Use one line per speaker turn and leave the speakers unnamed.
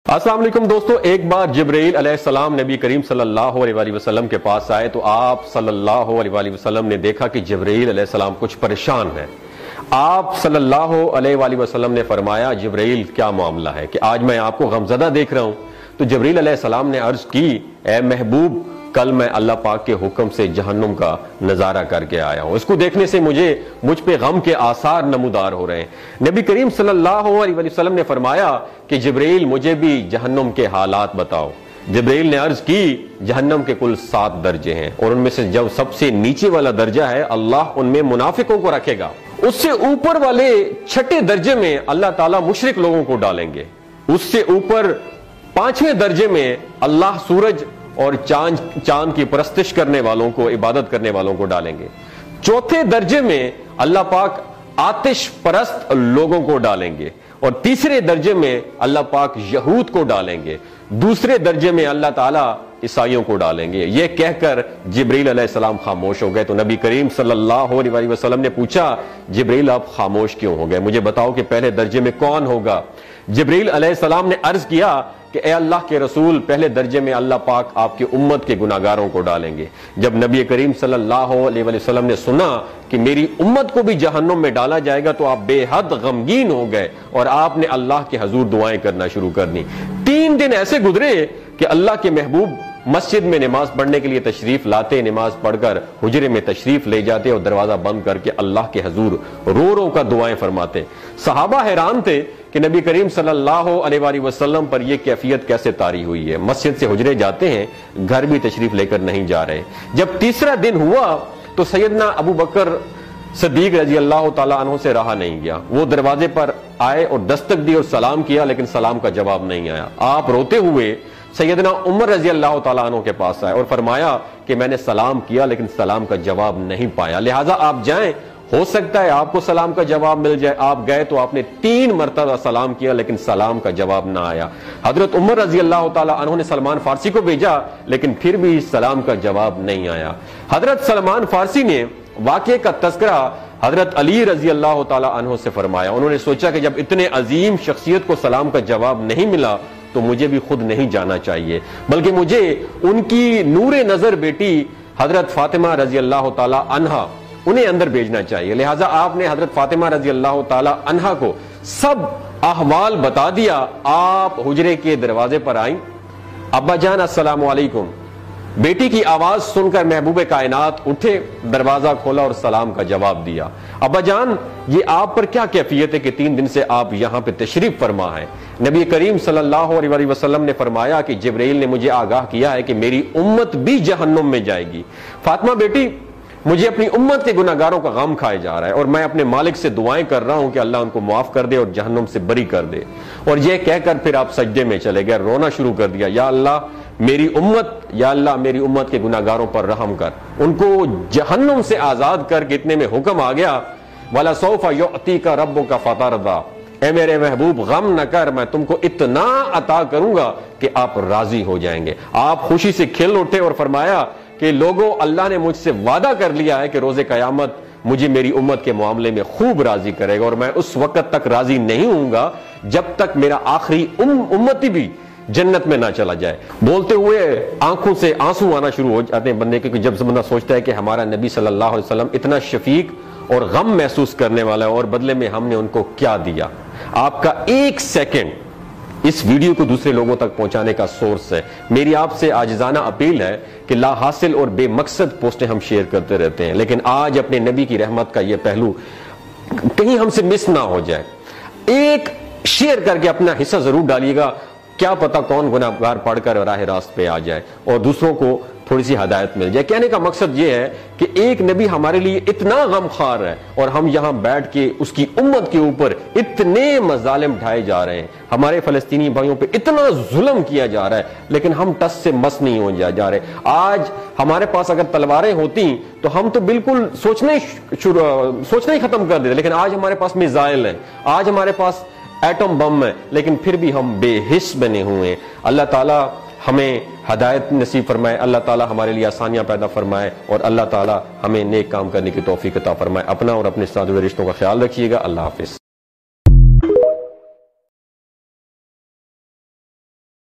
السلام علیکم دوستو، ایک بار جبرائیل علیہ السلام نبی کریم صلی اللہ علیہ وسلم کے پاس آئے تو آپ صلی اللہ علیہ وسلم نے دیکھا کہ جبرائیل علیہ السلام کچھ پریشان ہے۔ آپ صلی اللہ علیہ وسلم نے فرمایا، جبرائیل کیا معاملہ ہے کہ آج میں آپ کو غمزدہ دیکھ رہا ہوں؟ تو جبرائیل علیہ السلام نے عرض کی، اے محبوب، کل میں اللہ پاک کے حکم سے جہنم کا نظارہ کر کے آیا ہوں، اس کو دیکھنے سے مجھ پہ غم کے آثار نمودار ہو رہے ہیں۔ نبی کریم صلی اللہ علیہ وسلم نے فرمایا کہ جبرائیل مجھے بھی جہنم کے حالات بتاؤ۔ جبرائیل نے عرض کی، جہنم کے کل 7 درجے ہیں اور ان میں سے جو سب سے نیچے والا درجہ ہے اللہ ان میں منافقوں کو رکھے گا۔ اس سے اوپر والے 6 درجے میں اللہ تعالیٰ مشرک لوگوں کو ڈالیں گے۔ اس سے اوپر 5ویں درجے میں اللہ سورج اور چاند کی پرستش کرنے والوں کو، عبادت کرنے والوں کو ڈالیں گے۔ 4تھے درجے میں اللہ پاک آتش پرست لوگوں کو ڈالیں گے، اور 3رے درجے میں اللہ پاک یہود کو ڈالیں گے۔ 2 درجے میں اللہ تعالیٰ عیسائیوں کو ڈالیں گے۔ یہ کہہ کر جبرائیل علیہ السلام خاموش ہو گئے تو نبی کریم صلی اللہ علیہ وسلم نے پوچھا، جبرائیل آپ خاموش کیوں ہو گئے؟ مجھے بتاؤ کہ پہلے درجے میں کون ہوگا؟ جبرائیل علیہ السلام نے عرض کیا کہ اے اللہ کے رسول، پہلے درجے میں اللہ پاک آپ کی امت کے گناہگاروں کو ڈالیں گے۔ جب نبی کریم صلی اللہ علیہ وسلم نے سنا کہ میری امت کو بھی جہنم میں ڈالا جائے گا تو آپ بے حد غمگین ہو گئے اور آپ نے اللہ کے حضور دعائیں کرنا شروع کر دی۔ 3 دن ایسے گزرے کہ اللہ کے محبوب مسجد میں نماز پڑھنے کے لیے تشریف لاتے، نماز پڑھ کر حجرے میں تشریف لے جاتے اور دروازہ بند کر کے اللہ کے حضور رو رو کر دعائیں فرماتے۔ صحابہ حیران تھے کہ نبی کریم صلی اللہ علیہ وسلم پر یہ کیفیت کیسے طاری ہوئی ہے، مسجد سے حجرے جاتے ہیں، گھر بھی تشریف لے کر نہیں جا رہے۔ جب 3را دن ہوا تو سیدنا ابو بکر صدیق رضی اللہ تعالیٰ عنہ سے رہا نہیں گیا، وہ دروازے پر آئے اور دستک دی اور سلام کیا، لیکن سلام کا جواب نہیں آیا۔ آپ روتے ہوئے سیدنا عمر رضی اللہ تعالیٰ عنہ کے پاس آئے اور فرمایا کہ میں نے سلام کیا لیکن سلام کا جواب نہیں پایا، لہٰذا آپ جائیں، ہو سکتا ہے آپ کو سلام کا جواب مل جائے۔ آپ گئے تو آپ نے 3 مرتبہ سلام کیا لیکن سلام کا جواب نہ آیا۔ حضرت عمر رضی اللہ تعالیٰ عنہ نے سلمان فارسی کو بھیجا لیکن پھر بھی سلام کا جواب نہیں آیا۔ حضرت سلمان فارسی نے واقعے کا تذکرہ حضرت علی رضی اللہ تعالیٰ عنہ سے فرمایا۔ انہوں نے سوچا کہ جب اتنے عظیم شخصیت کو سلام کا جواب نہیں ملا تو مجھے بھی خود نہیں جانا چاہیے، بلکہ مجھے ان کی نور نظر بیٹی حضرت فاطمہ رضی اللہ تعالیٰ عنہا انہیں اندر بھیجنا چاہیے۔ لہٰذا آپ نے حضرت فاطمہ رضی اللہ تعالیٰ عنہا کو سب احوال بتا دیا۔ آپ حجرے کے دروازے پر آئیں، ابا جان السلام علیکم۔ بیٹی کی آواز سن کر محبوب کائنات اٹھے، دروازہ کھولا اور سلام کا جواب دیا۔ ابا جان، یہ آپ پر کیا کیفیت ہے کہ 3 دن سے آپ یہاں پہ تشریف فرما ہیں؟ نبی کریم صلی اللہ علیہ وسلم نے فرمایا کہ جبرائیل نے مجھے آگاہ کیا ہے کہ میری امت بھی جہنم میں جائے گی۔ فاطمہ بیٹی، مجھے اپنی امت کے گناہگاروں کا غم کھائے جا رہا ہے اور میں اپنے مالک سے دعائیں کر رہا ہوں کہ اللہ ان کو معاف کر دے اور جہنم سے بری کر دے۔ اور یہ کہہ کر پھر آپ سجدے میں چلے گئے، رونا شروع کر دیا، یا اللہ میری امت کے گناہگاروں پر رحم کر، ان کو جہنم سے آزاد کر کے اتنے میں حکم آ گیا، وَلَسَوْفَ يُعْطِيكَ رَبُّكَ فَتَرْضَىٰ، اے میرے محبوب غم نہ کر، میں تم کو اتنا عطا کروں گا کہ آپ راضی ہو جائیں گے۔ آپ خوشی سے کھل اٹھے اور فرمایا کہ لوگوں، اللہ نے مجھ سے وعدہ کر لیا ہے کہ روز قیامت مجھے میری امت کے معاملے میں خوب راضی کرے گا، اور میں اس وقت تک راضی نہیں ہوں گا جب تک میرا آخری امتی بھی جنت میں نہ چلا جائے۔ بولتے ہوئے آنکھوں سے آنسو آنا شروع ہو جاتے ہیں بندے کے، جب بندہ سوچتا ہے کہ ہمارا نبی صلی اللہ علیہ وسلم اتنا شفیق اور غم محسوس کرنے والا ہے اور بدلے میں ہم نے ان کو کیا دیا۔ آپ کا 1 سیکنڈ اس ویڈیو کو دوسرے لوگوں تک پہنچانے کا سورس ہے۔ میری آپ سے عاجزانہ اپیل ہے کہ لا حاصل اور بے مقصد پوسٹیں ہم شیئر کرتے رہتے ہیں، لیکن آج اپنے نبی کی رحمت کا یہ پہلو کہیں ہم سے مس نہ ہو جائے۔ ایک شیئر کر کے اپنا حصہ ضرور ڈالیے گا، کیا پتہ کون گناہگار پڑھ کر راہ راست پہ آ جائے اور دوسروں کو تھوڑی سی ہدایت مل جائے۔ کہنے کا مقصد یہ ہے کہ ایک نبی ہمارے لیے اتنا غم خوار ہے اور ہم یہاں بیٹھ کے اس کی امت کے اوپر اتنے مظالم ڈھائے جا رہے ہیں، ہمارے فلسطینی بھائیوں پہ اتنا ظلم کیا جا رہا ہے، لیکن ہم ٹس سے مس نہیں ہو جا رہے۔ آج ہمارے پاس اگر تلواریں ہوتی تو ہم تو بالکل سوچنا ہی ختم کر دیتے، لیکن آج ہمارے پاس میزائل ہیں، آج ہمارے پاس ایٹم بم ہے، لیکن پھر بھی ہم بے حس بنے ہوئے ہیں۔ اللہ تعالیٰ ہمیں ہدایت نصیب فرمائے، اللہ تعالیٰ ہمارے لیے آسانیاں پیدا فرمائے اور اللہ تعالیٰ ہمیں نیک کام کرنے کی توفیق عطا فرمائے۔ اپنا اور اپنے ساتھ جڑے رشتوں کا خیال رکھیے گا۔ اللہ حافظ۔